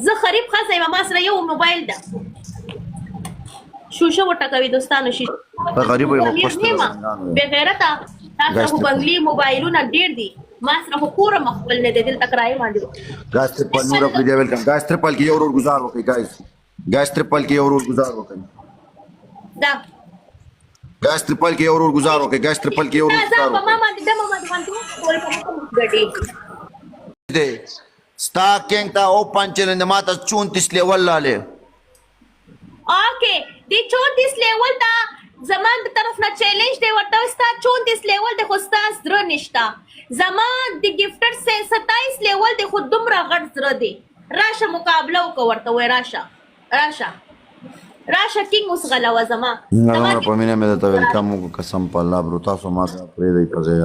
زه خریب خاصه ما سره یو موبایل ده شوشه وټکوي دوستانو شي ته غریب یې خو امیر پښتو نیمه زنګانو بې غیرته تاسو خو بنګلي موبایلونه ډېر دي ما سره خو کوره مخبل نه دی دلته کرایه باندې ګاز ترپل نور خپل دی ویلکم ګاز ترپل کې یو ورور گزار وکړي ګاز ترپل کې یو ورور گزار وکړي دا ګاز ترپل کې یو ورور گزار وکړي ګاز ترپل کې یو ورور دا گزار په ما باندې د ما باندې ټول کوم غډي دی ستا کینګ تا او پنچل نه ماته 34 لیول لاله اوکے دی 34 لیول دا زمان د طرف نه چیلنج دی ورته ستا 34 لیول د خو ستا زړه نشتا زمان د گیفټر سے 27 لیول د خو دومره غټ زړه دی راشه مقابله وکړه ورته وای راشه کینګ اوس غلا و زما نه په مینه مې ته ویلکم کو قسم په الله برو تاسو ما پرې دی کزه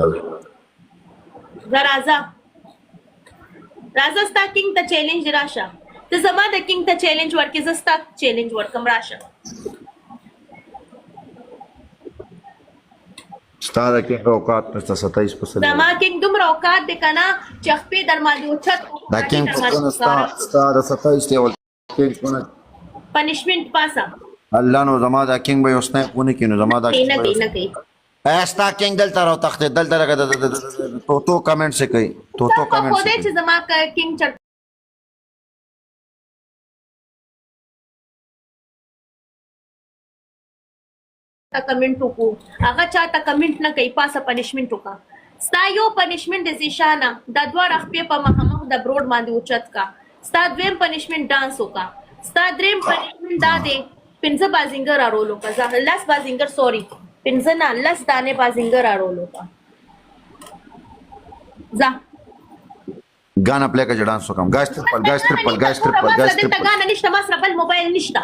راځه ستا کینګ ته چیلنج راشه ته زما د کینګ ته چیلنج ورکې زه ستا چیلنج ورکم راشه ستا د کینګ اوقات نشته 27 پسله زما کینګ دومره اوقات دی کنه چې خپې در باندې اوچت دا کینګ څنګه ستا د 27 لیول کینګ څنګه پنشمنت پاسا الله نو زما دا کینګ به اوسنه پونه کینو زما دا نه کوي استا کینګ دلته راو تخت دلته راګه تو کمنټ سے کوي تو کمنټ خو دې چې زما کینګ چر کمنټ وکړو هغه چاته کمنټ نه کوي پاسه پنشمنت وکړه ستا یو پنشمنت د زیشانه د دوه رخپې په مخامخ د بروډ باندې اوچت کا ستا دویم پنشمنت ډانس وکړه ستا دریم پنشمنت دا دی 15 بازینګر اړولو کا ځه لاس بازینګر سوري 15 نه لاس دانه بازینګر اړولو کا ځه गाना प्ले का जडांस वकम गाइस ट्रिपल غانا نشته ما سره بل موبایل نشته